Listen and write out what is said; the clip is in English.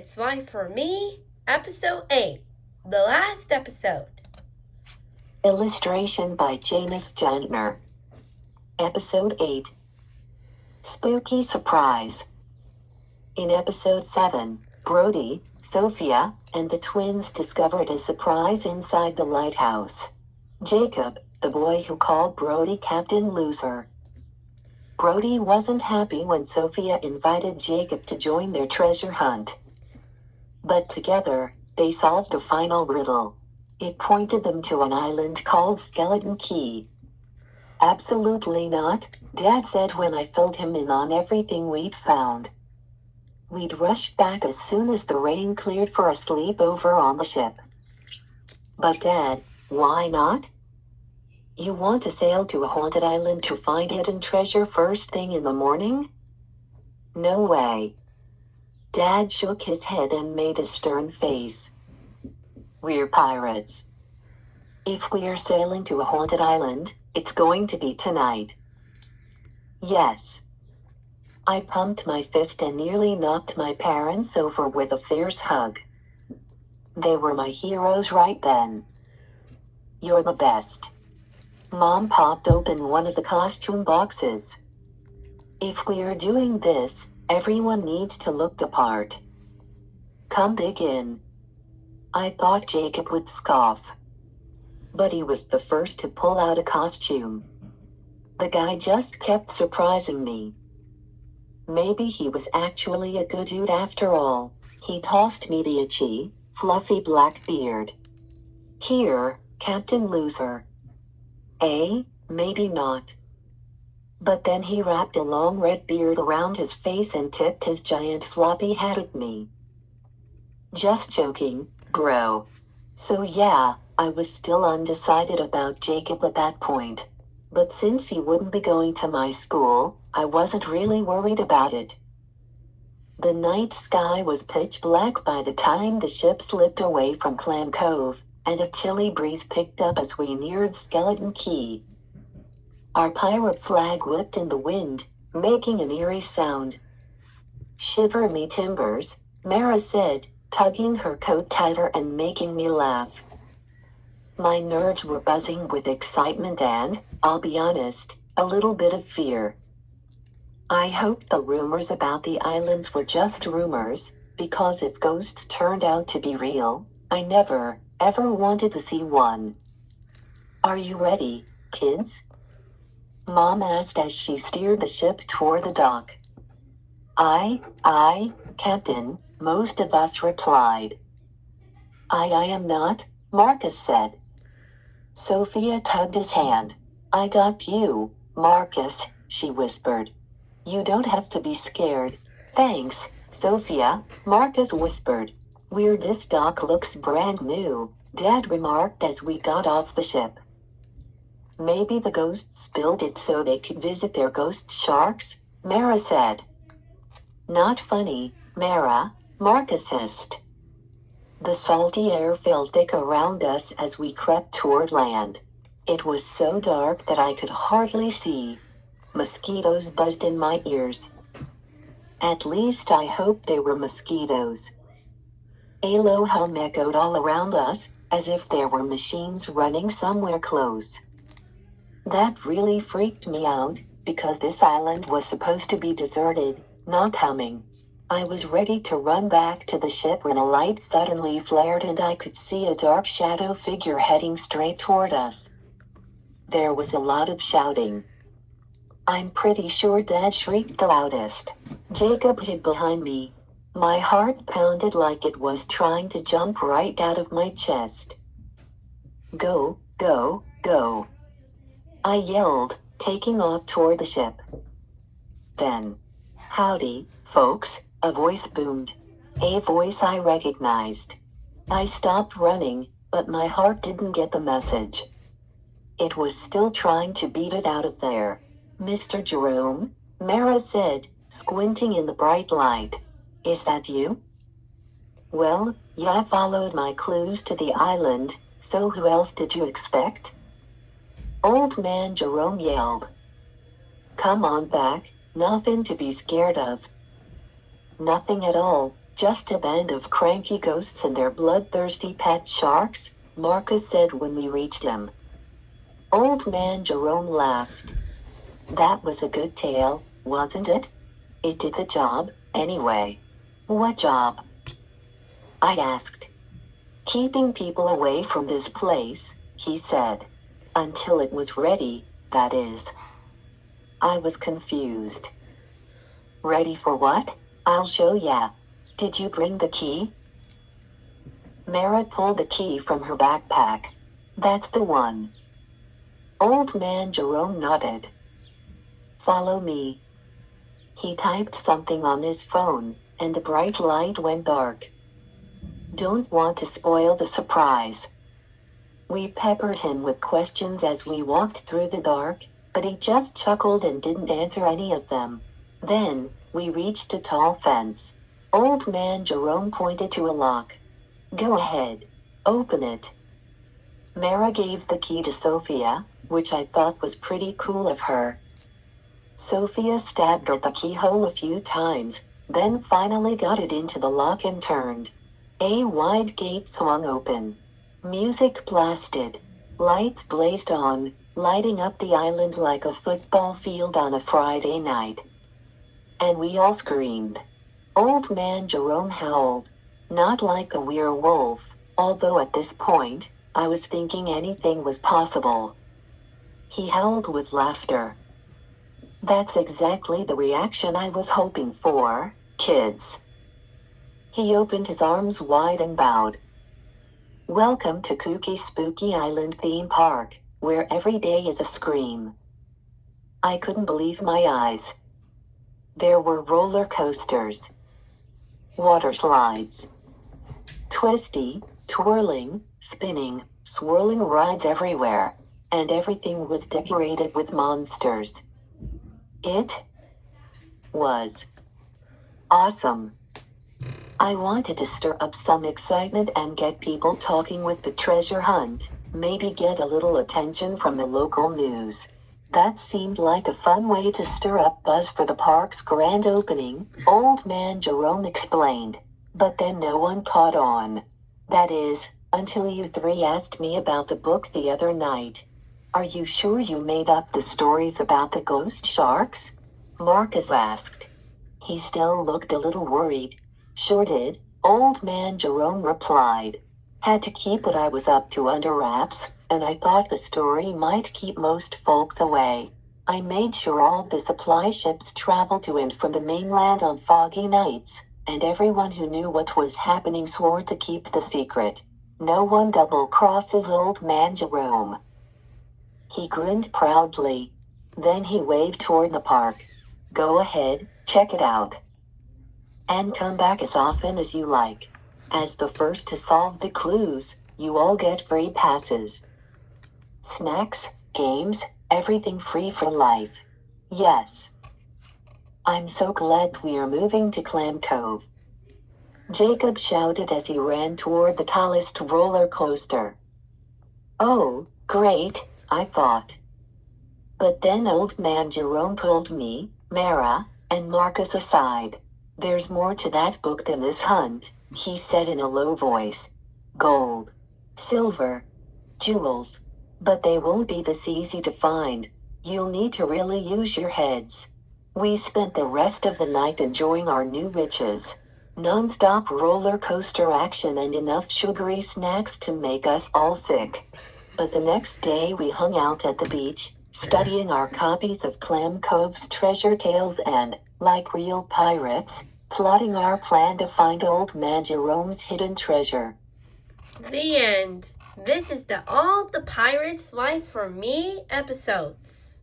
It's Life for Me, Episode 8, the last episode. Illustration by Janus Jantner. Episode 8. Spooky Surprise. In Episode 7, Brody, Sophia, and the twins discovered a surprise inside the lighthouse. Jacob, the boy who called Brody Captain Loser. Brody wasn't happy when Sophia invited Jacob to join their treasure hunt. But together, they solved a final riddle. It pointed them to an island called Skeleton Key. Absolutely not, Dad said when I filled him in on everything we'd found. We'd rushed back as soon as the rain cleared for a sleepover on the ship. But Dad, why not? You want to sail to a haunted island to find hidden treasure first thing in the morning? No way. Dad shook his head and made a stern face. We're pirates. If we're sailing to a haunted island, it's going to be tonight. Yes. I pumped my fist and nearly knocked my parents over with a fierce hug. They were my heroes right then. You're the best. Mom popped open one of the costume boxes. If we're doing this, everyone needs to look the part. Come dig in. I thought Jacob would scoff. But he was the first to pull out a costume. The guy just kept surprising me. Maybe he was actually a good dude after all. He tossed me the itchy, fluffy black beard. Here, Captain Loser. Maybe not. But then he wrapped a long red beard around his face and tipped his giant floppy hat at me. Just joking, bro. So yeah, I was still undecided about Jacob at that point. But since he wouldn't be going to my school, I wasn't really worried about it. The night sky was pitch black by the time the ship slipped away from Clam Cove, and a chilly breeze picked up as we neared Skeleton Key. Our pirate flag whipped in the wind, making an eerie sound. Shiver me timbers, Mara said, tugging her coat tighter and making me laugh. My nerves were buzzing with excitement and, I'll be honest, a little bit of fear. I hoped the rumors about the islands were just rumors, because if ghosts turned out to be real, I never, ever wanted to see one. Are you ready, kids? Mom asked as she steered the ship toward the dock. Aye, Captain, most of us replied. I am not, Marcus said. Sophia tugged his hand. I got you, Marcus, she whispered. You don't have to be scared. Thanks, Sophia, Marcus whispered. Weird, this dock looks brand new, Dad remarked as we got off the ship. Maybe the ghosts built it so they could visit their ghost sharks, Mara said. Not funny, Mara, Marcus hissed. The salty air felt thick around us as we crept toward land. It was so dark that I could hardly see. Mosquitoes buzzed in my ears. At least I hoped they were mosquitoes. A hum echoed all around us, as if there were machines running somewhere close. That really freaked me out, because this island was supposed to be deserted, not humming. I was ready to run back to the ship when a light suddenly flared and I could see a dark shadow figure heading straight toward us. There was a lot of shouting. I'm pretty sure Dad shrieked the loudest. Jacob hid behind me. My heart pounded like it was trying to jump right out of my chest. Go, go, go. I yelled, taking off toward the ship. Then, howdy, folks, a voice boomed. A voice I recognized. I stopped running, but my heart didn't get the message. It was still trying to beat it out of there. Mr. Jerome, Mara said, squinting in the bright light. Is that you? Well, yeah, I followed my clues to the island, so who else did you expect? Old man Jerome yelled. Come on back, nothing to be scared of. Nothing at all, Just a band of cranky ghosts and their bloodthirsty pet sharks, Marcus said when we reached him. Old Man Jerome laughed. That was a good tale, wasn't it? It did the job, anyway. What job? I asked. Keeping people away from this place, he said. Until it was ready, that is. I was confused. Ready for what? I'll show ya. Did you bring the key? Mara pulled the key from her backpack. That's the one. Old Man Jerome nodded. Follow me. He typed something on his phone, and the bright light went dark. Don't want to spoil the surprise. We peppered him with questions as we walked through the dark, but he just chuckled and didn't answer any of them. Then, we reached a tall fence. Old Man Jerome pointed to a lock. Go ahead. Open it. Mara gave the key to Sophia, which I thought was pretty cool of her. Sophia stabbed at the keyhole a few times, then finally got it into the lock and turned. A wide gate swung open. Music blasted. Lights blazed on, lighting up the island like a football field on a Friday night. And we all screamed. Old Man Jerome howled. Not like a werewolf, although at this point, I was thinking anything was possible. He howled with laughter. That's exactly the reaction I was hoping for, kids. He opened his arms wide and bowed. Welcome to Kooky Spooky Island Theme Park, where every day is a scream. I couldn't believe my eyes. There were roller coasters, water slides, twisty, twirling, spinning, swirling rides everywhere, and everything was decorated with monsters. It was awesome. I wanted to stir up some excitement and get people talking with the treasure hunt, maybe get a little attention from the local news. That seemed like a fun way to stir up buzz for the park's grand opening, Old Man Jerome explained. But then no one caught on. That is, until you three asked me about the book the other night. Are you sure you made up the stories about the ghost sharks? Marcus asked. He still looked a little worried. Sure did, Old Man Jerome replied. Had to keep what I was up to under wraps, and I thought the story might keep most folks away. I made sure all the supply ships traveled to and from the mainland on foggy nights, and everyone who knew what was happening swore to keep the secret. No one double-crosses Old Man Jerome. He grinned proudly. Then he waved toward the park. Go ahead, check it out. And come back as often as you like. As the first to solve the clues, you all get free passes. Snacks, games, everything free for life. Yes. I'm so glad we're moving to Clam Cove. Jacob shouted as he ran toward the tallest roller coaster. Oh, great, I thought. But then Old Man Jerome pulled me, Mara, and Marcus aside. There's more to that book than this hunt, he said in a low voice. Gold, silver, jewels. But they won't be this easy to find. You'll need to really use your heads. We spent the rest of the night enjoying our new riches. Non-stop roller coaster action and enough sugary snacks to make us all sick. But the next day we hung out at the beach, studying our copies of Clam Cove's treasure tales and, like real pirates, plotting our plan to find Old Man Jerome's hidden treasure. The end. This is the All the Pirates Life for Me episodes.